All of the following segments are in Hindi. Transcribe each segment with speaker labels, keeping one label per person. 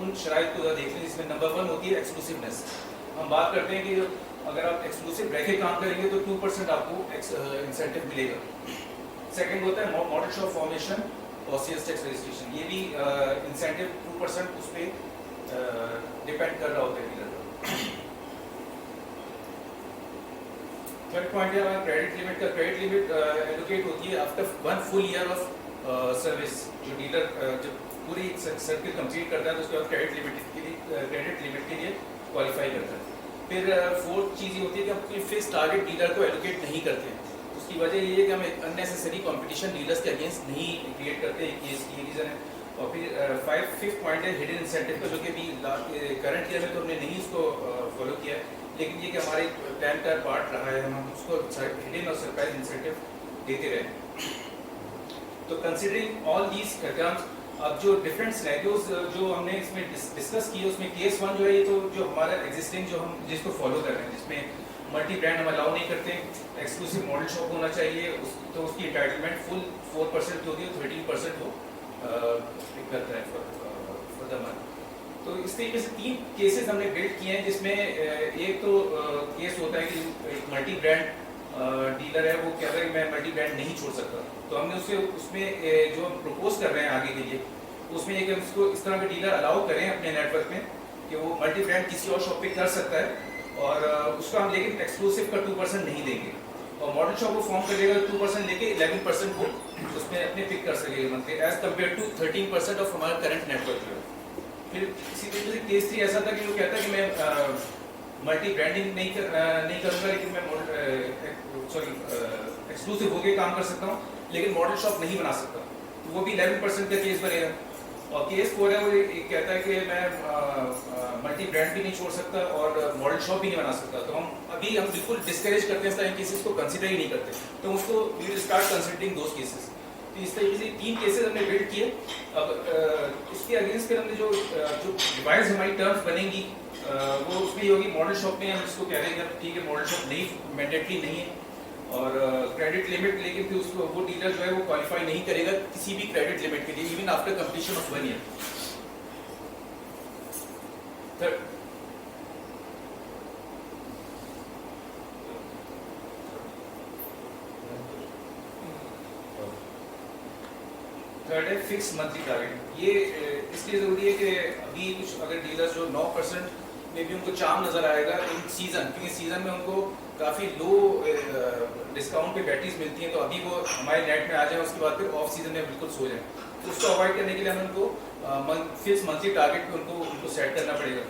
Speaker 1: उन शराइत को देख लें जिसमें नंबर 1 होती है एक्सक्लूसिवनेस। हम बात करते हैं कि अगर आप एक्सक्लूसिव रह के काम करेंगे तो 2% आपको इंसेंटिव मिलेगा। सेकंड होता है मॉडल शॉप फॉर्मेशन और सेल्स टैक्स रजिस्ट्रेशन, ये भी इंसेंटिव 2% उस पर डिपेंड कर रहा होता है डीलर का। थर्ड पॉइंट है हमारा क्रेडिट लिमिट का। क्रेडिट लिमिट एलोकेट होती है after 1 full year of service. जो डीलर जब पूरी सर्किल कंप्लीट करता है तो उसके बाद क्रेडिट लिमिट के लिए क्वालिफाई करता है। फिर फोर्थ चीज़ ये होती है कि हम कोई फिक्स टारगेट डीलर को एलोकेट नहीं करते हैं। उसकी वजह ये है कि हम एक अननेसेसरी कंपटीशन डीलर्स के अगेंस्ट नहीं क्रिएट करते, ये रीज़न है। और फिर फिफ्थ पॉइंट है हिडन इंसेंटिव का, जो कि अभी करंट ईयर में तो हमने नहीं उसको फॉलो किया है, लेकिन ये कि हमारे प्लान का पार्ट रहा है, हम उसको हिडन और सरप्राइज इंसेंटिव देते रहे। तो कंसिडरिंग ऑल दीज टर्म्स, अब जो डिफरेंट सिनेरियोज जो हमने इसमें डिस्कस किए, उसमें केस 1 जो है ये तो जो हमारा एग्जिस्टिंग जो हम जिसको फॉलो कर रहे हैं, जिसमें मल्टी ब्रांड हम अलाउ नहीं करते, एक्सक्लूसिव मॉडल शॉप होना चाहिए, तो उसकी इंटाइटलमेंट फुल 4% की होती है, 13% वो करता है फॉर द मंथ। तो इस तरीके से 3 केसेस हमने बिल्ड किए हैं, जिसमें एक तो केस होता है कि एक मल्टी ब्रांड डीलर है, वो कह रहा है मैं मल्टी ब्रांड नहीं छोड़ सकता, तो हमने उसमें जो हम प्रपोज कर रहे हैं आगे के लिए, उसमें एक उसको इस तरह के डीलर अलाउ करें अपने नेटवर्क में कि वो मल्टी ब्रांड किसी और शॉप पे कर सकता है, और उसका हम लेकिन एक्सक्लूसिव का 2% नहीं देंगे, और मॉडल शॉप को फॉर्म करेगा 2% लेके 11% को उसमें अपने पिक कर सकेगा monthly, as compare to 13% of हमारा करंट नेटवर्क है। फिर इसी तरीके से केस 3 ऐसा था कि वो कहता है कि मैं मल्टी ब्रांडिंग नहीं करूँगा, लेकिन मैं एक्सक्लूसिव होके काम कर सकता हूँ, लेकिन मॉडल शॉप नहीं बना सकता, तो वो भी 11% का केस बनेगा। और केस 4 है, वो कहता है कि मैं मल्टी ब्रांड भी नहीं छोड़ सकता और मॉडल शॉप भी नहीं बना सकता, तो हम बिल्कुल डिस्करेज करते हैं इस तरह के केसेस को, कंसिडर ही नहीं करते, तो उसको we will start considering those cases. तो इस तरीके से 3 केसेस हमने बिल्ड किए। अब इसके अगेंस्ट फिर हमने जो रिवाइज हमारी टर्म्स बनेंगी वो उसमें ये होगी, मॉडल शॉप में हम इसको कह रहे हैं ठीक है मॉडल शॉप नहीं मैंडेटरी नहीं है, और क्रेडिट लिमिट, लेकिन फिर उसको वो डीलर जो है वो क्वालिफाई नहीं करेगा किसी भी क्रेडिट लिमिट के लिए, even after completion of 1 year. Third है फिक्स मंथली टारगेट। ये इसलिए जरूरी है कि अभी कुछ अगर डीलर्स जो 9% में भी उनको चार्म नजर आएगा इन सीजन, क्योंकि सीजन में उनको काफ़ी लो डिस्काउंट पे बैटरीज मिलती हैं, तो अभी वो हमारे नेट में आ जाए, उसके बाद फिर ऑफ सीजन में बिल्कुल सो जाए, तो उसको अवॉइड करने के लिए हमें उनको फिक्स मंथली टारगेट पे उनको सेट करना पड़ेगा।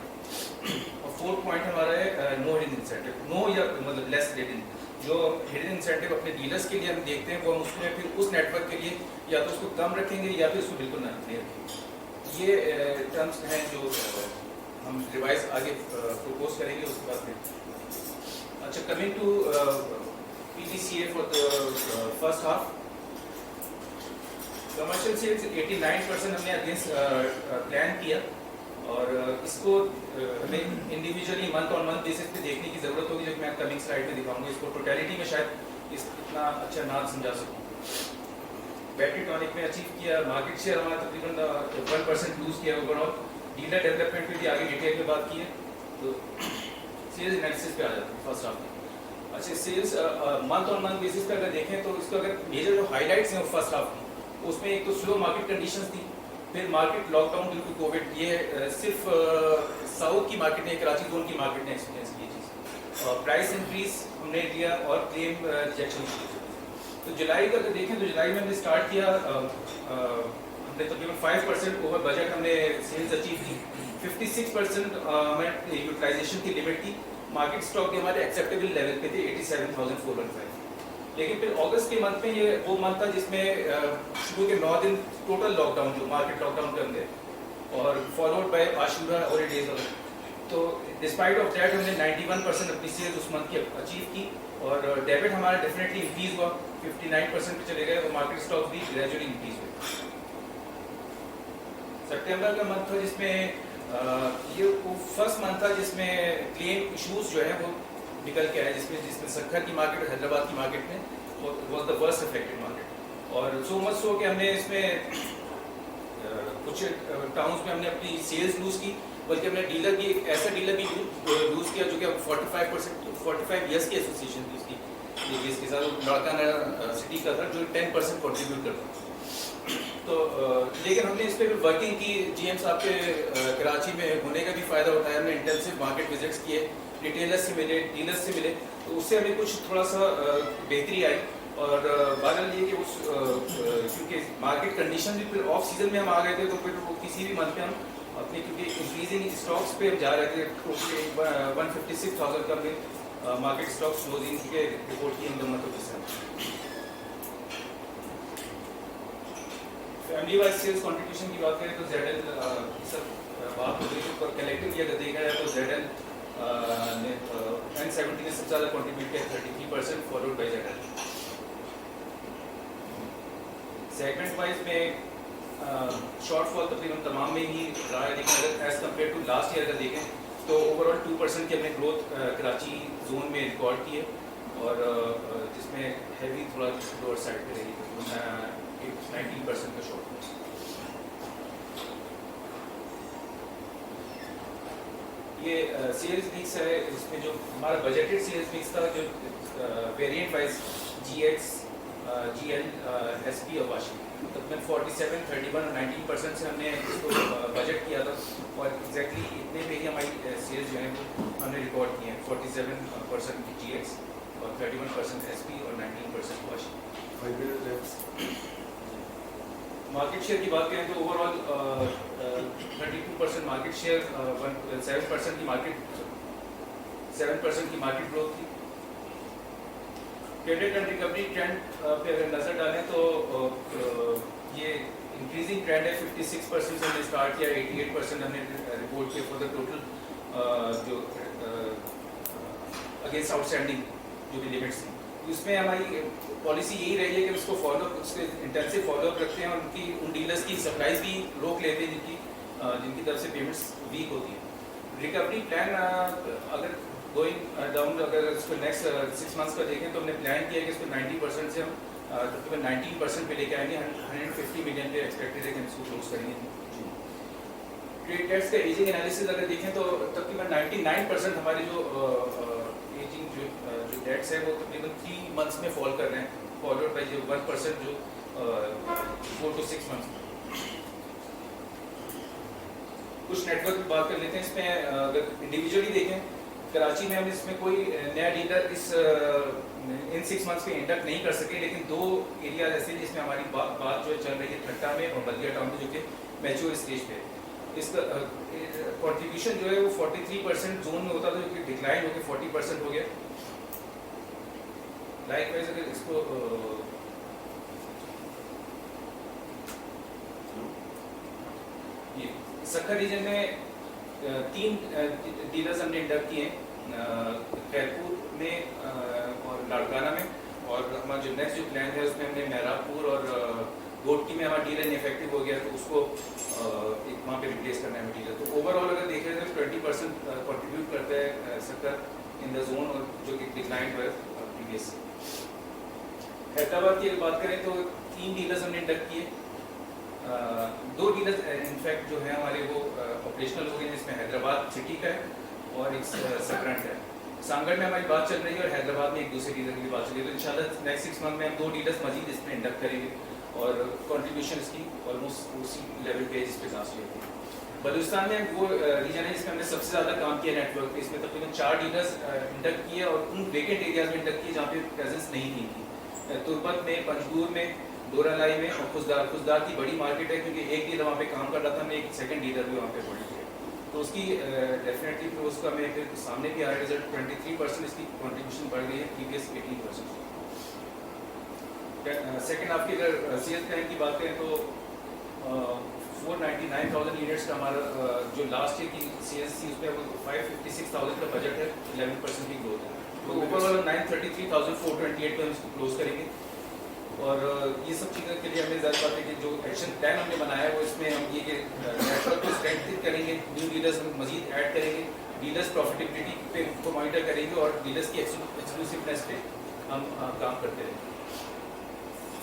Speaker 1: और 4th पॉइंट हमारा है नो हिडन इंसेंटिव, नो या मतलब लेस हिडन। जो हिडन इंसेंटिव अपने डीलर्स के लिए हम देखते हैं, वो हम उसमें फिर उस नेटवर्क के लिए या तो उसको कम रखेंगे या फिर उसको बिल्कुल नहीं रखेंगे। ये टर्म्स हैं जो हम रिवाइज आगे प्रपोज करेंगे उसके बाद फिर। अच्छा, coming to PDCA for the first half, commercial sales 89% हमने अगेंस्ट प्लान किया, और इसको हमें individually month on month basis पे देखने की ज़रूरत होगी, जो मैं कमिंग स्लाइड में दिखाऊंगा। इसको टोटलिटी में शायद इतना अच्छा ना समझा सकूँ। बैटरी टॉनिक में अचीव किया, मार्केट शेयर हमारा तकरीबन 1% लूज किया ओवरऑल। डीलर डेवलपमेंट पे भी आगे डिटेल में बात की है, तो सेल्स एनालिसिस पे आ जाते हैं फर्स्ट हाफ में। अच्छा, sales month on month basis पे अगर देखें तो इसको अगर मेजर जो हाईलाइट्स हैं फर्स्ट हाफ की, उसमें एक तो स्लो मार्केट कंडीशंस थी, फिर market lockdown due to COVID, ये सिर्फ साउथ की मार्केट ने, कराची जोन की मार्केट ने एक्सपीरियंस की चीज़, और प्राइस इंक्रीज हमने लिया और क्लेम रिजेक्शन की। तो जुलाई का अगर देखें तो जुलाई में हमने स्टार्ट किया, हमने तकरीबन 5% ओवर बजट हमने सेल्स अचीव की, 56% हमें यूटिलाइजेशन की लिमिट थी, मार्केट स्टॉक के हमारे एक्सेप्टेबल लेवल पे थे 87,415। लेकिन फिर अगस्त के मंथ में, ये वो मंथ था जिसमें शुरू के 9 दिन टोटल लॉकडाउन, जो मार्केट लॉकडाउन के अंदर, और फॉलोड बाय आशूरा और डेज ऑफ। तो डिस्पाइट ऑफ दैट हमने 91% अपनी सेल्स उस मंथ की अचीव की, और डेबिट हमारा डेफिनेटली इंक्रीज हुआ, 59% पे चले गए, और मार्केट स्टॉक भी ग्रेजुअली इंक्रीज हुए। सितंबर का मंथ था जिसमें ये फर्स्ट मंथ था जिसमें क्लेम इशूज जो है वो निकल के आए, जिसमें सक्खर की मार्केट, हैदराबाद की मार्केट में was the worst affected market, और सो मच सो कि हमने इसमें कुछ टाउन्स में हमने अपनी सेल्स लूज़ की, बल्कि हमने डीलर भी एक ऐसा डीलर भी लूज़ किया जो कि 45 ईयर्स की एसोसिएशन थी उसकी, जिसके साथ लड़का सिटी का था जो 10% कॉन्ट्रीब्यूट करता। तो लेकिन हमने इस पर वर्किंग की, GM साहब के कराची में होने का भी फ़ायदा उठाया, हमने इंटेंसिव मार्केट विजिट्स किए, रिटेलर्स से मिले, डीलर्स से मिले, तो उससे हमें कुछ थोड़ा सा बेहतरी आई। और बहरहाल ये कि उस क्योंकि मार्केट कंडीशन भी फिर ऑफ सीजन में हम आ गए थे, तो फिर वो किसी भी मंथ में हम अपने क्योंकि इंक्रीजिंग स्टॉक्स पे हम जा रहे थे, तो 156,000 का हमने मार्केट स्टॉक्स क्लोजिंग के रिपोर्ट की in the month of December. Family wise sales contribution की बात करें तो ZL सब बात हो गई, तो कलेक्टिव ये देखा जाए तो ZL ने N70 ने सबसे ज़्यादा कंट्रीब्यूट किया 33%, followed by ZL। Segment wise में शॉर्टफॉल तकरीबन तमाम में ही रहा है, लेकिन अगर as compare to last year अगर देखें तो ओवरऑल 2% की हमने ग्रोथ कराची जोन में रिकॉर्ड की है, और जिसमें हैवी थोड़ा लोअर साइड पे रही 19% का शॉर्टफॉल। ये सेल्स मिक्स है, इसमें जो हमारा बजटेड सेल्स मिक्स था, जो variant wise GX, GL, SP और वाशी, तकरीबन 47, 31 और 19% से हमने इसको बजट किया था, और एग्जैक्टली इतने पे ही हमारी सेल्स जो है वो हमने रिकॉर्ड किए हैं, 47% की GX और 31% SP और 19% वाशी। मार्केट शेयर की बात करें तो ओवरऑल 32% मार्केट शेयर, 7% की मार्केट ग्रोथ थी। क्रेडिट एंड रिकवरी ट्रेंड पे अगर नजर डालें तो ये इंक्रीजिंग ट्रेंड है, 56% से हमने स्टार्ट किया, 88% हमने रिपोर्ट किया फॉर द टोटल जो अगेंस्ट आउटस्टैंडिंग जो भी लिमिट्स थी। उसमें हमारी पॉलिसी यही रही है कि उसको उसके इंटेंसिव फॉलोअप रखते हैं, और उन डीलर्स की सप्लाईज भी रोक लेते हैं जिनकी तरफ से पेमेंट्स वीक होती है। रिकवरी प्लान अगर गोइंग डाउन, अगर इसको नेक्स्ट 6 मंथ्स का देखें तो हमने प्लान किया कि इसको 90% से हम तकरीबन 19% पे लेके आएंगे, 150 मिलियन पे एक्सपेक्टेड है कि हम इसको क्लोज करेंगे। ट्रेड डेट्स का एजिंग एनालिसिस अगर देखें तो तकरीबन 99% हमारे जो एजिंग जो डेट्स है वो तकरीबन 3 मंथ्स में फॉल कर रहे हैं, फॉलोड बाय जो 1% जो 4 to 6 मंथ्स। कुछ नेटवर्क की बात कर लेते हैं। इसमें अगर इंडिविजुअली देखें, कराची में हम इसमें कोई नया डीलर इन 6 मंथ्स में इंडक्ट नहीं कर सके, लेकिन 2 एरिया ऐसे जिसमें हमारी बात जो चल रही है, ठट्टा में और बल्दिया टाउन में, जो कि मैच्योर स्टेज पे। इसका कंट्रीब्यूशन जो है वो 43% जोन में होता था, जो कि डिक्लाइन होकर 40% हो गया। लाइकवाइज अगर इसको ये सक्खर रीजन में 3 डीलर्स हमने इंडक्ट किए हैं, खैरपुर में और लाड़काना में, और हमारा जो नेक्स्ट जो प्लान है उसमें हमने मेहराबपुर और गोटकी में हमारा डीलर इनफेक्टिव हो गया, तो उसको एक वहाँ पे रिप्लेस करना है डीलर। तो ओवरऑल अगर देख रहे हैं तो 20% कंट्रीब्यूट करता है सक्खर इन द जोन, और जो कि डिक्लाइन हुआ प्रीवियस। हैदराबाद की अगर बात करें तो 3 डीलर्स हमने इंडक्ट किए, 2 डीलर्स इनफैक्ट जो है हमारे वो ऑपरेशनल हो गए, जिसमें हैदराबाद सिटी का है और एक सकरंट है। सांगड़ में हमारी बात चल रही है, और हैदराबाद में एक दूसरे डीलर की बात चल रही है। तो इंशाल्लाह नेक्स्ट 6 मंथ में हम 2 डीलर्स मजीद इसमें इंडक्ट करेंगे, और कंट्रीब्यूशन इसकी ऑलमोस्ट उसी लेवल पे जिस पे लास्ट ईयर थी। बलूचिस्तान में वो रीजन है जिसमें हमने सबसे ज़्यादा काम किया नेटवर्क पे। इसमें तकरीबन 4 डीलर्स इंडक्ट किए, और उन वेकेंट एरियाज में इंडक्ट किए जहाँ पे प्रेजेंस नहीं थी। तुर्बत में, पंजगूर में, डोरालाई में और खुजदार की बड़ी मार्केट है, क्योंकि एक डीलर वहाँ पे काम कर रहा था, हमने एक सेकंड डीलर भी वहाँ पे अपॉइंट किया, तो उसकी डेफिनेटली फिर उसका मैं फिर सामने भी आया रिजल्ट, 23% इसकी कंट्रीब्यूशन बढ़ गई है प्रीवियस 18%। सेकेंड हाफ की अगर सीएस प्लान की बात करें तो 499,000 यूनिट्स का हमारा जो लास्ट ईयर की सीएस थी उसमें 556,000 का बजट है, 11% की ग्रोथ है। तो ओवरऑल 933,428 पे हम इसको क्लोज करेंगे। और ये सब चीज़ों के लिए हमें ज़्यादा बात है कि जो एक्शन प्लान हमने बनाया है वो इसमें हम ये कि नेटवर्क को स्ट्रेंथन करेंगे, न्यू डीलर्स हम मजीद ऐड करेंगे, डीलर्स प्रॉफिटेबिलिटी पे को मॉनिटर करेंगे, और डीलर्स की एक्सक्लूसिवनेस पे हम काम करते रहेंगे।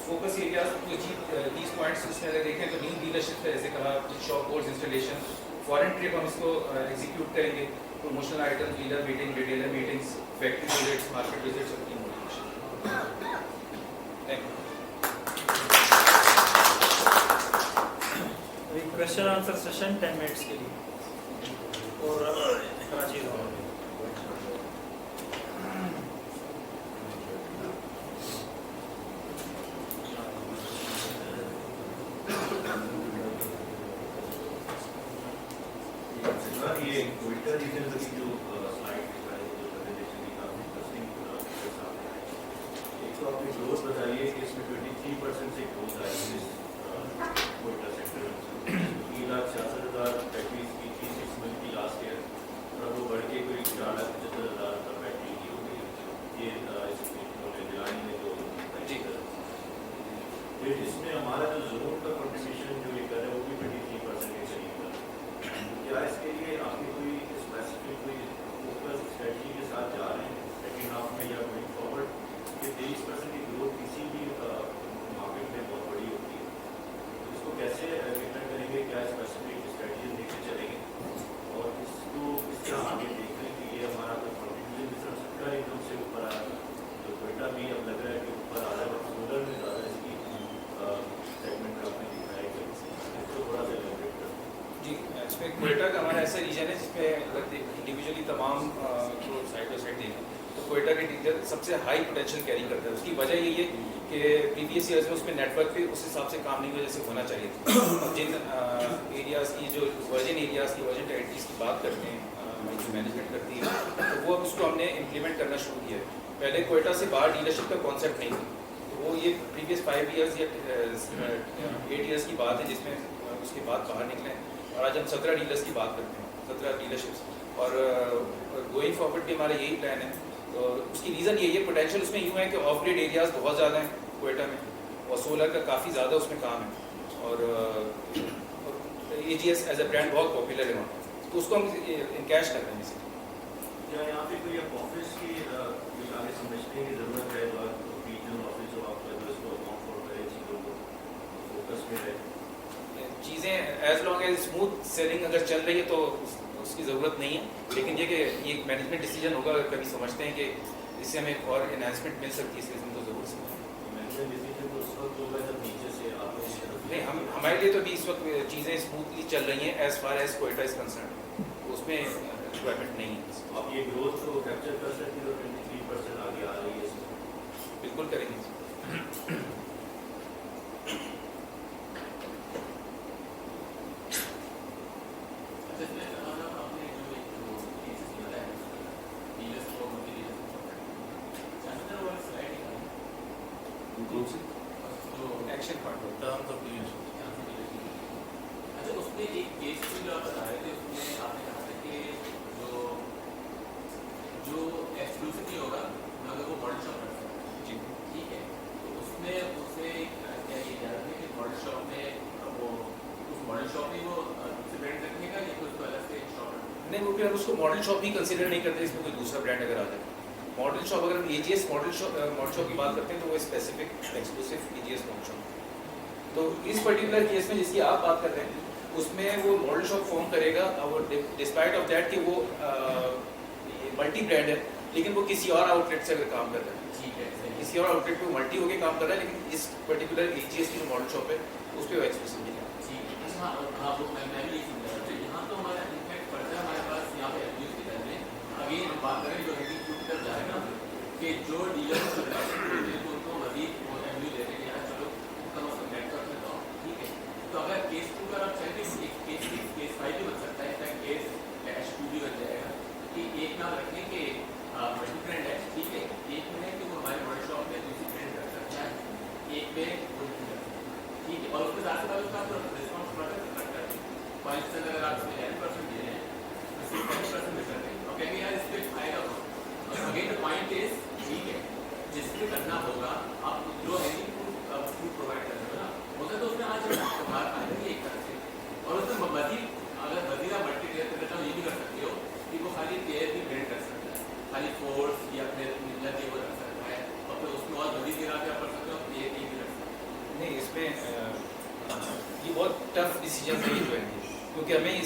Speaker 1: Focus areas to achieve these points इसमें अगर देखें तो न्यू डीलरशिप जैसे कहा, shop boards installation, foreign trip हम इसको एग्जीक्यूट करेंगे, promotional item, dealer meeting, retailer meetings, factory visits, market visits और team motivation. Thank you.
Speaker 2: Question answer session 10 minutes के लिए और कराची
Speaker 3: ये क्विटर रीजन की जो स्लाइड दिखाई जो प्रेजेंटेशन की काफी इंटरेस्टिंग सामने आई। एक तो आपने ग्रोथ बताइए कि इसमें 23% से ग्रोथ आई है इस क्विटर सेक्टर में। 3,66,000 फैक्ट्रीज की थी 6 मंथ की लास्ट ईयर, और वो बढ़ के कोई 4,75,000 फैक्ट्री की हो गई। ये उन्होंने दिलानी में जो फिर इसमें हमारा जो जोन का कंट्रीब्यूशन जो ये कर रहे हैं वो भी 23% के करीब है। क्या इसके लिए आपकी कोई स्पेसिफिक कोई फोकस स्ट्रेटजी के साथ जा रहे हैं सेकेंड हाफ में या गोइंग फॉरवर्ड? कि 23% की ग्रोथ किसी भी मार्केट में बहुत बड़ी होती है, तो इसको कैसे रिटर्न करेंगे? क्या स्पेसिफिक स्ट्रेटजी लेके चलेंगे और इसको इस तरह आगे देख रहे हैं कि ये हमारा कोई कंट्रीब्यूशन जिस तरह सरकार एकदम से ऊपर आ रहा है, जो कोयटा भी अब लग रहा है कि ऊपर आ रहा है, सोलर में ज़्यादा इसकी सेगमेंट में आपने दिखाया कि इसको थोड़ा सा एलिब्रेट कर
Speaker 1: जी, इसमें कोयटा का हमारा ऐसा रीजन है जिसमें अगर इंडिविजुअली तमाम को साइड बाई साइड देखें तो कोयटा के डीलर सबसे हाई पोटेंशियल कैरी करता है। उसकी वजह यही है कि प्रीवियस ईयर्स में उसमें नेटवर्क पे उस हिसाब से काम नहीं हुआ जैसे होना चाहिए था। जिन एरियाज़ की जो वर्जिन एरियाज़ की वर्जिन टेरिटरीज की बात करते हैं हमारी जो मैनेजमेंट करती है, तो वो अब उसको हमने इम्प्लीमेंट करना शुरू किया है। पहले कोयटा से बाहर डीलरशिप का कॉन्सेप्ट नहीं था, तो वो ये प्रीवियस 5 ईयर्स या 8 ईयर्स की बात है जिसमें उसके बाद बाहर निकले। और आज हम 17 डीलर्स की बात करते हैं, 17 डीलरशिप्स, और गोइंग फॉरवर्ड भी हमारा यही प्लान है। तो उसकी रीज़न यही है, पोटेंशियल उसमें यूँ है कि ऑफ ग्रिड एरियाज़ बहुत ज़्यादा हैं कोयटा में, और सोलर का काफ़ी ज़्यादा उसमें काम है, और AGS एज ए ब्रांड बहुत पॉपुलर है वहाँ, तो उसको हम इनकैश कर रहे हैं।
Speaker 3: क्या यहाँ पे कोई ऑफिस की आगे समझने की ज़रूरत है? रीजनल ऑफिस जो आपका जो इसको अकाउंट फॉर करे, चीज़ों को फोकस में रहे,
Speaker 1: चीज़ें as long as smooth selling अगर चल रही है तो उसकी ज़रूरत नहीं है। लेकिन ये कि ये एक मैनेजमेंट डिसीजन होगा, अगर कभी समझते हैं कि इससे हमें एक और एनहांसमेंट मिल सकती है, इसलिए हम तो ज़रूर समझें।
Speaker 3: मैनेजमेंट डिसीजन तो उस वक्त होगा जब नीचे से आप
Speaker 1: नहीं, हम हमारे लिए तो अभी इस वक्त चीज़ें स्मूथली चल रही हैं as far as Quetta is concern, उसमें रिक्वायरमेंट नहीं है।
Speaker 3: आप ये ग्रोथ को कैप्चर कर सकते हो? 23% आगे आ रही है इसमें,
Speaker 1: बिल्कुल करेंगे। Action point
Speaker 4: terms of use. अच्छा, उसमें एक केस जो आप बता रहे थे उसमें आपने कहा था कि जो एक्सक्लूसिवली होगा अगर वो मॉडल शॉप करता है,
Speaker 1: जी
Speaker 4: ठीक है, तो उसमें उसे क्या ये याद है कि मॉडल शॉप में वो उस मॉडल शॉप में वो दूसरे ब्रांड रखने का या उसको अलग से शॉप
Speaker 1: नहीं, वो फिर हम उसको मॉडल शॉप ही कंसिडर नहीं करते, इसमें कोई दूसरा ब्रांड अगर आ जाए। मॉडल शॉप, अगर हम AGS मॉडल शॉप की बात करते हैं तो वो specific exclusive AGS model shop. तो इस पर्टिकुलर केस में जिसकी आप बात कर रहे हैं उसमें वो मॉडल शॉप फॉर्म करेगा, और डिस्पाइट ऑफ दैट कि वो मल्टी ब्रांड है, लेकिन वो किसी और आउटलेट से अगर काम कर रहा है,
Speaker 4: ठीक है,
Speaker 1: किसी और आउटलेट पे मल्टी होकर काम कर रहा है, लेकिन इस पर्टिकुलर AGS की जो मॉडल शॉप है उस पर वो एक्सक्लूसिव है।
Speaker 4: अच्छा, हाँ वो मैं भी यही समझा रहा था। यहाँ तो हमारा इम्पैक्ट पड़ता है हमारे पास यहाँ पे एब्यूज की तरह में। अगेन हम बात करें जो हेडिंग टू तक जा रहे हैं ना, कि जो डीलर उनको मजीद वो एब्यूज दे रहे हैं, यार चलो कम अज कम नेटवर्क में तो ठीक है। तो अगर केस 2 का आप चाहें तो केस 5 भी बन सकता है, इनफैक्ट केस -2 भी बन जाएगा कि एक नाम रखें कि मल्टी ब्रांड है, ठीक है, एक में है कि वो हमारे मॉडल शॉप में दूसरी ब्रांड रख सकता है, एक में वो नहीं रख सकता, ठीक है। और उसके साथ साथ उसका रिस्पॉन्स करता है। फॉर इंस्टेंस अगर आप उसमें 11% दे रहे हैं तो 6% में कर रहे हैं और कहेंगे यार इस पर आएगा। अगेन द पॉइंट इज, ठीक है, जिसमें करना होगा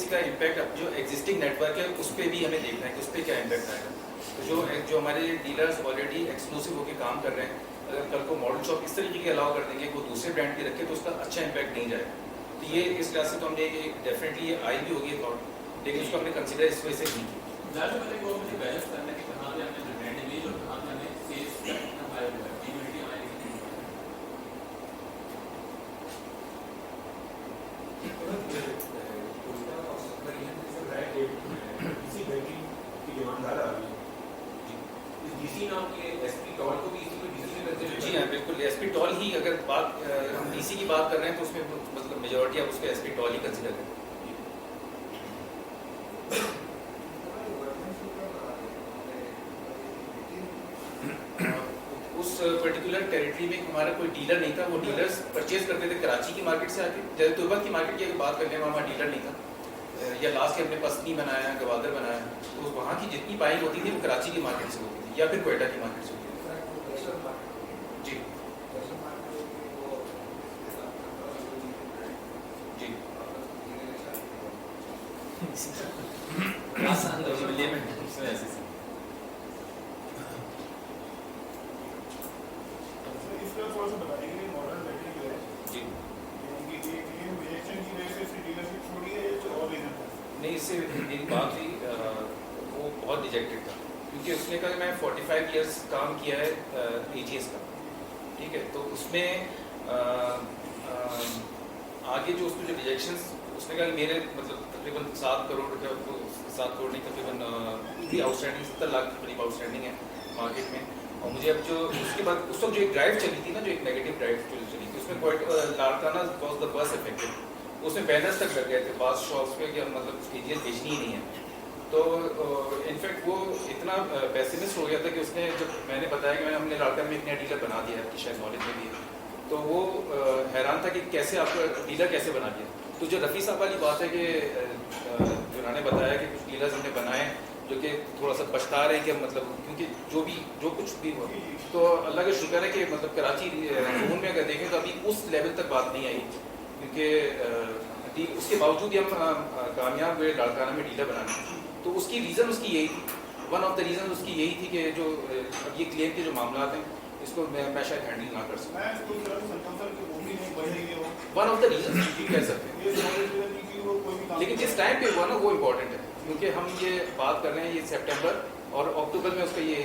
Speaker 1: इसका इम्पैक्ट जो एग्जिस्टिंग नेटवर्क है उस पर भी हमें देखना है कि उस पर क्या इम्पैक्ट आएगा। तो जो हमारे डीलर्स ऑलरेडी एक्सक्लूसिव होकर काम कर रहे हैं, अगर कल को मॉडल शॉप इस तरीके के अलाउ कर देंगे वो दूसरे ब्रांड की रखे तो उसका अच्छा इम्पैक्ट नहीं जाएगा। तो ये इस लिहाज से तो हमने डेफिनेटली आई भी होगी थॉट, लेकिन उसको हमने कंसिडर इस वजह से नहीं किया।
Speaker 4: ज़्यादा पहले वो मुझे बैलेंस करना है कि कहाँ पे हमने ब्रांड इमेज और कहाँ पे हमें सेल्स हमारे यूनिटी हमारी
Speaker 1: जी हाँ बिल्कुल, एसपी टॉल ही अगर बात हम डीसी की बात कर रहे हैं तो उसमें मतलब मेजॉरिटी आप उसको एसपी टॉल ही कंसिडर करें। उस पर्टिकुलर टेरिटरी में हमारा कोई डीलर नहीं था, वो डीलर्स परचेज करते थे कराची की मार्केट से आके। जैसे तुर्बा की मार्केट की अगर बात करने में वहाँ डीलर नहीं था, या लास्ट हमने पसनी बनाया, गवादर बनाया, तो वहाँ की जितनी बाइंग होती थी वो कराची की मार्केट से होती थी या फिर कोयटा की मार्केट से होती थी। जी जी आसान नहीं, इससे मेरी बात हुई, वो बहुत डिजेक्टेड था क्योंकि उसने कहा मैं 45 इयर्स काम किया है एजीएस का, ठीक है। तो उसमें आगे जो उसको जो रिजेक्शंस उसने कहा मेरे मतलब तकरीबन 7 करोड़ रुपया, 7 करोड़ नहीं तकरीबन भी आउटस्टैंडिंग 70 लाख के करीब आउटस्टैंडिंग है मार्केट में। और मुझे अब जो उसके बाद उस वक्त जो एक ड्राइव चली थी ना, जो एक नेगेटिव ड्राइव जो चली थी उसमें Larkana was the first affected. उसमें बैनर्स तक लग गए थे बास शॉप्स पे कि मतलब एजीएस बेचनी ही नहीं है। तो इनफैक्ट वो इतना पैसिमिस्ट हो गया था कि उसने, जब मैंने बताया कि मैंने हमने लाड़काना में एक नया डीलर बना दिया है, आपकी शायद नॉलेज में भी है, तो वो हैरान था कि कैसे आपका डीलर कैसे बना दिया। तो जो रफ़ी साहब वाली बात है कि जो उन्होंने बताया कि कुछ डीलर्स हमने बनाए जो कि थोड़ा सा पछता रहे हैं कि मतलब क्योंकि जो कुछ भी हो, तो अल्लाह का शुक्र है कि मतलब कराची ज़ोन में अगर देखें तो अभी उस लेवल तक बात नहीं आई, क्योंकि उसके बावजूद भी हम कामयाब हुए लाड़काना में डीलर बनाने। तो उसकी रीज़न उसकी यही थी, वन ऑफ द रीज़न उसकी यही थी कि जो अब ये क्लेम के जो मामला हैं इसको मैं शायद हैंडल ना कर सकूँ। वन ऑफ द रीज़न कह सकते हैं, लेकिन जिस टाइम पे हुआ ना वो इम्पोर्टेंट है, क्योंकि हम ये बात कर रहे हैं ये सितंबर और अक्टूबर में उसका ये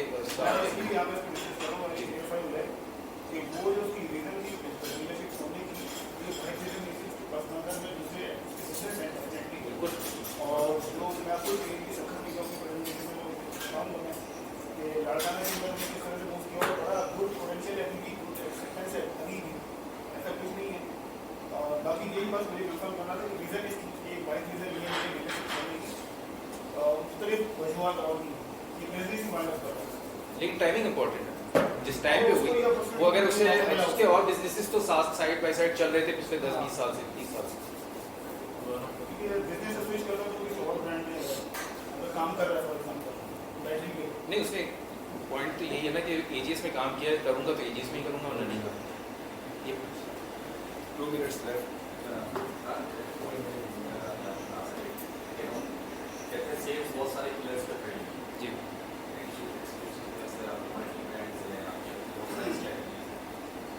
Speaker 5: बाकी यही बात मुझे कंफर्म करना था कि रीजन इसकी एक वाइड रीजन ये है कि मुख्तलिफ वजूहात और ये बिजनेस माइनस कर रहा है,
Speaker 1: लेकिन टाइमिंग इम्पोर्टेंट है। जिस टाइम पे हुई वो अगर उसके और बिजनेसेस तो साथ साइड बाय साइड चल रहे थे पिछले 10-20 साल से 30 साल से,
Speaker 5: क्योंकि बिजनेस स्विच कर रहा है तो किसी और ब्रांड में अगर काम कर रहा है फॉर एग्जांपल बैटरी पे
Speaker 1: नहीं उसने पॉइंट तो यही है ना कि एजीएस में काम किया है, करूँगा तो एजीएस में ही करूँगा वरना नहीं करूँगा। ये
Speaker 6: 2 minutes left.
Speaker 3: सेल्स बहुत सारे प्लेयर्स पे खड़े हैं
Speaker 1: जी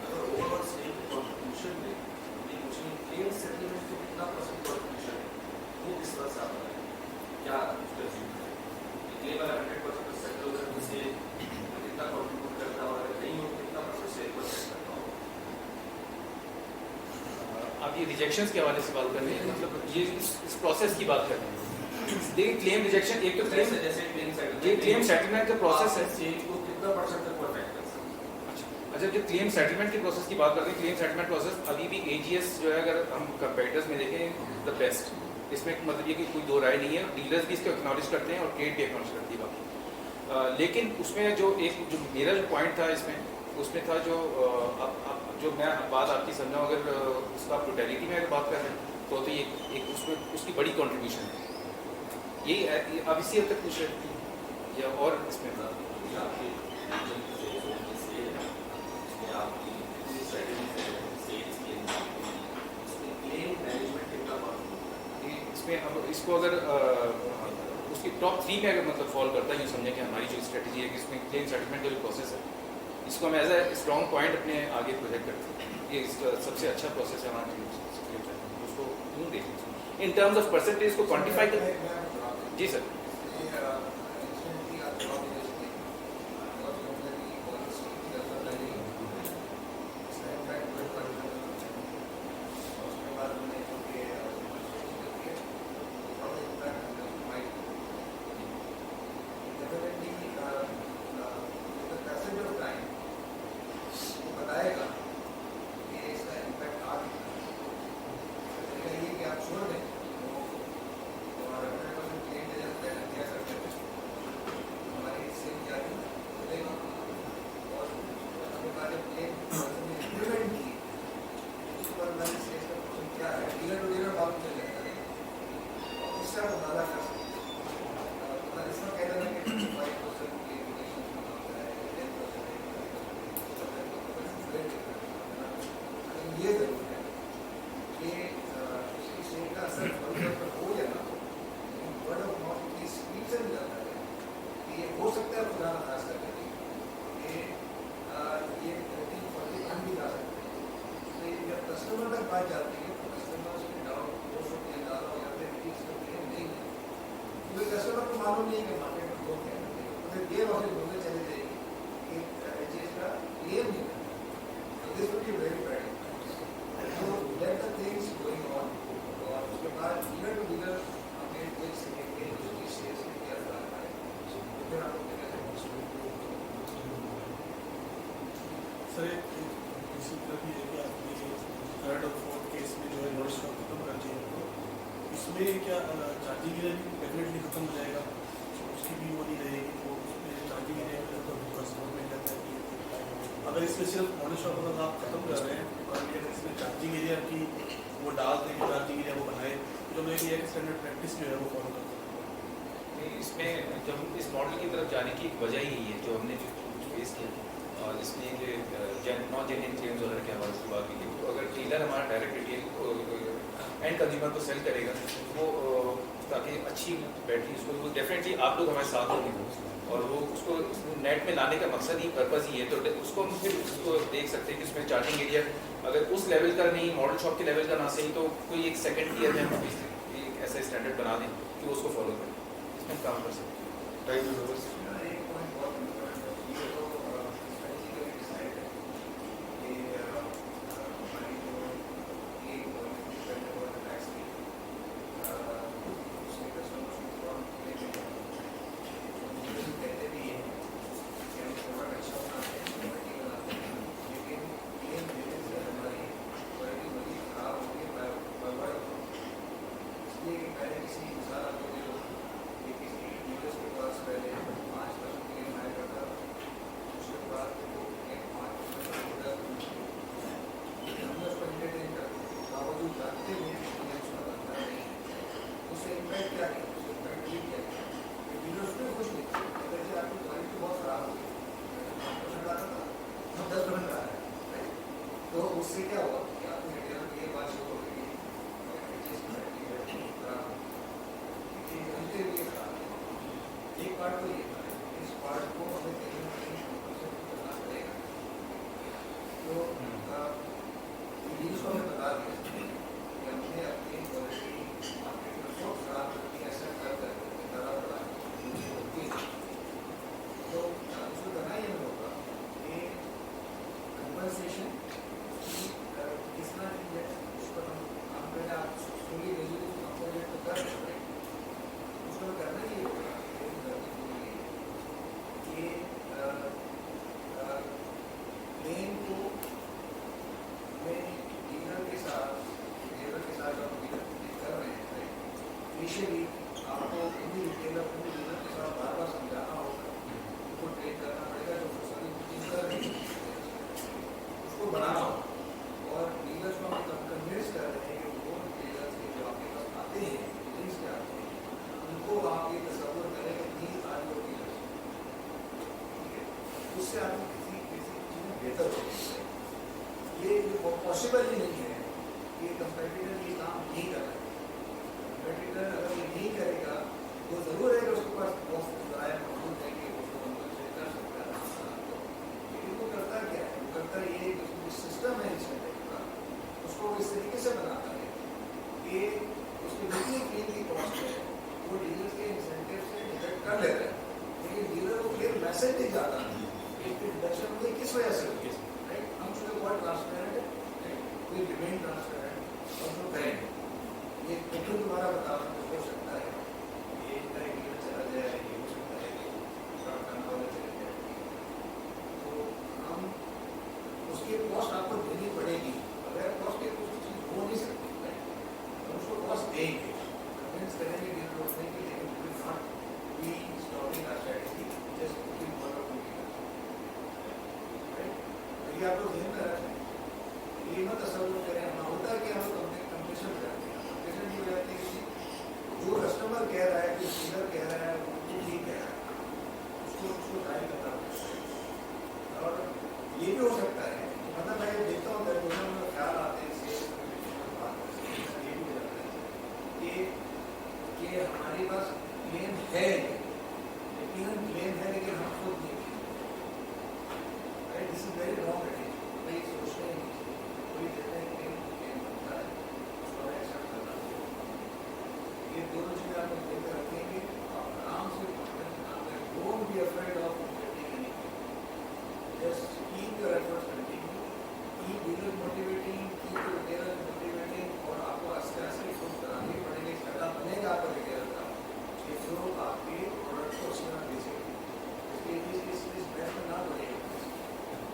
Speaker 6: अगर ओवरऑल सेल कंट्रीब्यूशन में हमने मुझे क्लेम सेटलमेंट को कितना परसेंट कंट्रीब्यूशन है वो किस तरह से आता है, क्या उसका क्लेम अगर 100% सेटल हो जाए तो सेल कितना कंट्रीब्यूट करता है और अगर नहीं हो तो कितना परसेंट सेल पर सेट करता हो।
Speaker 1: आप ये रिजेक्शंस के हवाले से बात कर रहे हैं, मतलब ये इस प्रोसेस की बात कर रहे हैं। देखिए क्लेम रिजेक्शन एक तो क्लेम
Speaker 6: जैसे
Speaker 1: क्लेम सेटलमेंट का प्रोसेस है।
Speaker 6: सेल को कितना परसेंट तक परफेक्ट कर सकते हैं।
Speaker 1: अच्छा जब क्लेम सेटलमेंट के प्रोसेस की बात करते हैं, क्लेम सेटलमेंट प्रोसेस अभी भी एजीएस जो है अगर हम कंपेटिटर्स में देखें द बेस्ट, इसमें मतलब ये कि कोई दो राय नहीं है, डीलर्स भी इसको एक्नॉलेज करते हैं और ट्रेड भी एक्नॉलेज करती है बाकी। लेकिन उसमें जो मेरा जो पॉइंट था इसमें उसमें था जो जो मैं बात आपकी समझाऊँ, अगर उसका टोटलिटी में अगर बात कर रहे हैं तो ये एक उसमें उसकी बड़ी कॉन्ट्रीब्यूशन है। यही अब इसी हद तक पूछ रहे या और इसमें इसमें अब इसको अगर उसकी टॉप 3 में अगर मतलब फॉल करता है, यूँ समझें कि हमारी जो स्ट्रेटजी है कि इसमें क्लेम सेटलमेंट का जो प्रोसेस है, इसको हम एज ए स्ट्रॉन्ग पॉइंट अपने आगे प्रोजेक्ट करते हैं। ये इसका सबसे अच्छा प्रोसेस है हमारा क्लेम सेटलमेंट, उसको यूँ देखें इन टर्म्स ऑफ परसेंटेज को क्वान्टिफाई कर। जी सर।
Speaker 7: ये जरूर है कि इसका असर हो या ना हो, वर्ड ऑफ माउथ की स्पीड से जाता है कि ये हो सकता है खुदा खास करके कि ये 30-40 भी जा सकते हैं। तो जब कस्टमर तक बात जाती है तो कस्टमर उसके डाउट हो सकते हैं ज़्यादा हो जाते हैं कि इसका क्लेम नहीं है, क्योंकि कस्टमर को मालूम नहीं है कि मार्केट में लोग क्या करते हैं, तो फिर ये बातें बोलने चले जाएगी कि चीज़ का क्लेम नहीं है। तो this will be very bad. So let the things going on और उसके बाद डीलर टू डीलर हमें देख सकेंगे उसकी सेल्स में क्या फर्क है, फिर आप लोग क्या करेंगे।
Speaker 5: सर इसी तरह भी है कि आपने थर्ड और फोर्थ केस में जो है नोटिस खत्म कर दिया, तो इसमें क्या चार्जिंग एरिया भी डेफिनेटली खत्म हो जाएगा, उसकी भी वो नहीं रहेगी, तो उसमें चार्जिंग एरिया में लगभग कस्टमर में जाता है। अगर इसमें सिर्फ मॉडल शॉप अगर आप खत्म कर रहे हैं तो अगर इसमें चार्जिंग एरिया की वो डाल दें कि चार्जिंग एरिया वो बनाए, जो मेरी एक स्टैंडर्ड प्रैक्टिस जो है वो फॉलो करते हैं।
Speaker 1: इसमें जब इस मॉडल की तरफ जाने की एक वजह यही है जो हमने फेस किया, और इसमें जो नॉन जेन्युइन क्लेम्स वगैरह के हवाले से बात की, तो अगर डीलर हमारा डायरेक्ट रिटेल एंड कंज्यूमर को सेल करेगा वो ताकि अच्छी बैटरी उसको वो डेफिनेटली आप लोग हमारे साथ होंगे और वो उसको नेट में लाने का मकसद ही पर्पज़ ही है, तो उसको हम फिर उसको देख सकते हैं कि उसमें चार्जिंग एरिया अगर उस लेवल का नहीं, मॉडल शॉप के लेवल का ना सही, तो कोई एक सेकंड ईयर में हम एक ऐसा स्टैंडर्ड बना दें कि वो उसको फॉलो करें, इसमें काम कर सकते हैं।
Speaker 7: एक पॉइंट बहुत इम्पोर्टेंट है, ये तो स्ट्रेटजिकली डिसाइड है कि हमारी जो एक डिपेंड ओवर द टैक्स की उसके कस्टमर्स को फॉर्म लेके कहते भी हैं कि हम प्रोडक्ट अच्छा बनाते हैं, क्वालिटी बनाते हैं, लेकिन क्लेम देने से हमारी क्वालिटी बड़ी खराब होगी बर्बाद होगी। इसलिए कि पहले किसी मिसाल आपको दे दो कि किसी डीलर्स के पास पहले 5% क्लेम आया करता, उसके बाद वो क्लेम 5% हमने उसको एंटरटेन कर बावजूद जानते हुए क्लेम्स का बनता नहीं है, उससे इम्पैक्ट क्या है, उससे इम्पैक्ट ये क्या है कि डीलर्स में खुश नहीं थे, अगर से आपकी क्वालिटी बहुत ख़राब होगी 5% आता था, हम 10% आ रहा है, तो उससे क्या हुआ कि आपने डीलर की ये बात शुरू हो गई एक पार्ट तो ये था, इस पार्ट को हमें कहीं ना कहीं करना पड़ेगा। तो डीलर्स को हमें बता दिया कि हमने अपनी क्वालिटी मार्केट में बहुत खराब करके ऐसा कर करके बड़ा बड़ा होती है, तो उसको करना ही हमें होगा कि कंपनसेशन की किस तरह की है उस पर हम पहले आप सुनिए रेजोल्यूशन कंपोनेंट तो कर रहे हैं, उसको करना ही होगा कि लेन को हमें डीलर के साथ जब डीलर कर रहे हैं इनिशियली आपको उन्हीं रिटेलर उन्हीं डीलर के साथ बार बार समझाना होगा, उनको ट्रेन करना पड़ेगा, जो सभी चीज़ कर रहे हैं उसको बनाना होगा, और डीलर्स को हम कन्विंस कर रहे हैं कि वो डीलर्स के जो आपके पास आते हैं लिंक्स के आते हैं उनको आप ये तस्वर करें कि प्लीज आज वो डीलर्स, ठीक है, उससे आपको किसी चीज़ में बेहतर हो सकता है। ये पॉसिबल ही नहीं है कि कंपेटिटर ये काम नहीं कर रहे हैं, कंपटीटर अगर ये नहीं करेगा तो जरूर है कि उसके पास बहुत राय मौजूद है कि उसको कंपलसरी कर सकता है, लेकिन वो करता क्या है, वो करता ये सिस्टम है इसका, उसको इस तरीके से बनाता है कि उसकी जितनी क्लीन की कॉस्ट है वो डीलर्स के इंसेंटिव से डिडक्ट कर ले रहे हैं, लेकिन डीलर को क्लियर मैसेज नहीं जाता कि डिडक्शन में किस वजह से होगी, राइट। हम शुड बहुत ट्रांसपेरेंट है, वी रिमेन ट्रांसपेरेंट और जो करें ये क्यों दोबारा बताना हो सकता है ये इतना डीलर चला जाए, ये हो सकता है कि दूसरा करना वाला चले जाए, तो हम उसकी कॉस्ट आपको देनी पड़ेगी, अगर कॉस्ट की कुछ चीज़ हो नहीं सकती है तो उसको कॉस्ट देंगे, कन्विंस करेंगे डीलर को कि लेकिन will not be stopping our strategy just keep follow to right. ये आप लोग ध्यान में रखें, ये मत तसव्वुर करें, हम होता है कि हम लोग कंपटीशन करते हैं, कंपटीशन ये रहती है कि जो कस्टमर कह रहा है, जो डीलर कह रहा है वो ठीक कह रहा है, उसको ट्राई करना पड़ता है। और ये भी हो सकता है मतलब मैं देखता हूँ दर्जनों में ख्याल आते हैं इससे ये भी हो जाता है कि हमारे पास क्लेम है, लेकिन क्लेम है लेकिन हम खुद नहीं, right. This is very wrong attitude, भाई सोचते हैं कोई कहते हैं क्लेम बनता है उसको एक्सेप्ट करना चाहिए, ये दोनों चीज़ें आप लेकर रखेंगे, आप आराम से don't be afraid of getting anything, just keep your efforts continue, keep dealer motivating, keep your retailer motivating, और आपको आस्ते आस्ते खुद कराने पड़ेंगे, घाटा बनेगा आपका रिटेलर का कि जो आपके प्रोडक्ट को उसमें दे सके, इसलिए इस बैच में ना बढ़ेगा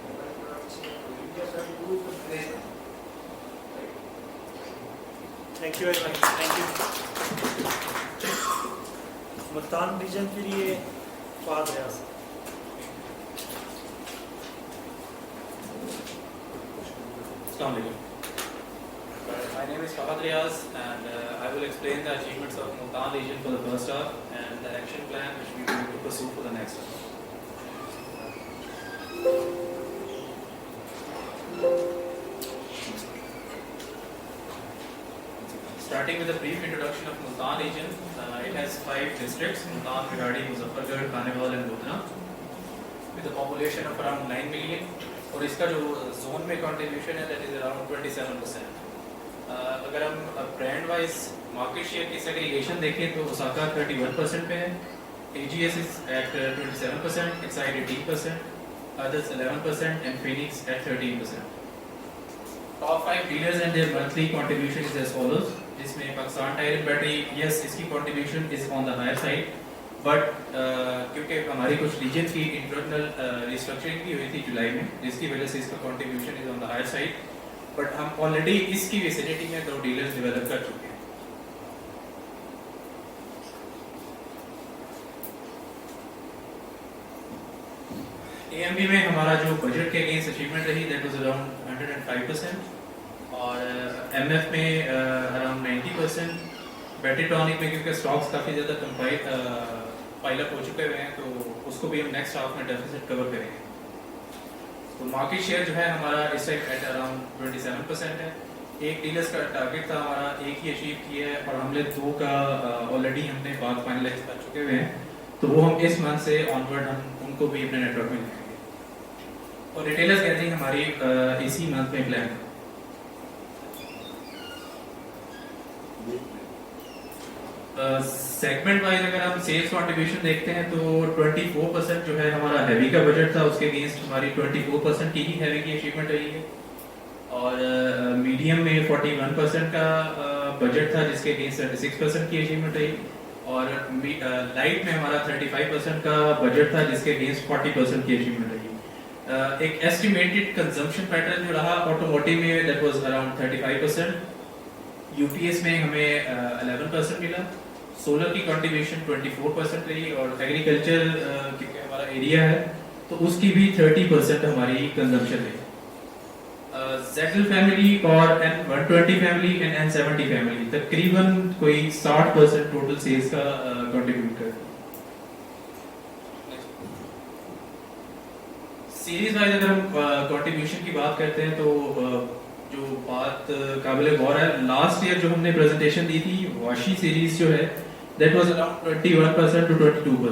Speaker 7: हमारे प्रोडक्ट्स में just have to do it with right.
Speaker 2: Thank you very much, thank you. Multan region के लिए फहद रियाज।
Speaker 8: Assalamualaikum. My name is Fahad Riaz and I will explain the achievements of Multan region for the first half and the action plan which we are going to pursue for the next half. Starting with a brief introduction of Multan region, it has 5 districts: Multan, Bihari, Muzaffargarh, Khanewal and Ludhiana, with a population of around 9 million. और इसका जो जोन में कंट्रीब्यूशन है दैट इज अराउंड 27%। अगर हम ब्रांड वाइज मार्केट शेयर की सेग्रीगेशन देखें तो ओसाका 31% पे है, AGS is at 27%, Exide 18%, others 11% and Phoenix at 13%। Top 5 dealers and their monthly contribution is as follows, जिसमें Pakistan tyre and battery, yes इसकी contribution is on the higher side, but क्योंकि हमारी कुछ रीजन की इंटरनल रिस्ट्रक्चरिंग भी हुई थी जुलाई में, जिसकी वजह से इसका contribution is on the higher side, but हम ऑलरेडी इसकी विसिनिटी में 2 डीलर्स डेवलप कर चुके हैं। AMB में हमारा जो बजट के अगेंस्ट अचीवमेंट रही दैट वाज अराउंड 105%, और MF में अराउंड 90%, बैटरी टॉनिक में क्योंकि स्टॉक्स काफ़ी ज़्यादा पाइल अप हो चुके हुए हैं तो उसको भी हम नेक्स्ट हाफ में डेफिसिट कवर करेंगे। तो मार्केट शेयर जो है हमारा इस टाइम एट अराउंड 27% है। एक डीलर्स का टारगेट था हमारा, एक ही अचीव किया है, और हमने 2 का ऑलरेडी हमने बात फाइनलाइज कर चुके हुए हैं, तो वो हम इस मंथ से ऑनवर्ड हम उनको भी अपने नेटवर्क में लेंगे। और रिटेलर्स गैदरिंग हमारी इसी मंथ में प्लान है। सेगमेंट वाइज अगर हम सेल्स कंट्रीब्यूशन देखते हैं तो 24% जो है हमारा हैवी का बजट था, उसके अगेंस्ट हमारी 24% की ही हैवी की अचीवमेंट रही है, और मीडियम में 41% का बजट था जिसके अगेंस्ट 36% की अचीवमेंट रही, और लाइट में हमारा 35% का बजट था जिसके अगेंस्ट 40% की अचीवमेंट रही। एक एस्टिमेटेड कंजम्पशन पैटर्न जो रहा ऑटोमोटिव में दैट वाज अराउंड 35%, यूपीएस में हमें 11% मिला, सोलर की कंट्रीब्यूशन 24% रही, और एग्रीकल्चर क्योंकि हमारा एरिया है तो उसकी भी 30% हमारी कंजम्पशन रही। जेटल फैमिली और N120 family and N70 family तकरीबन कोई 60% टोटल सेल्स का कंट्रीब्यूट करती है। सीरीज वाइज अगर हम कंट्रीब्यूशन की बात करते हैं तो जो बात काबिल गौर है, लास्ट ईयर जो हमने प्रेजेंटेशन दी थी वाशी सीरीज जो है दैट वाज अराउंड 21% to 22%।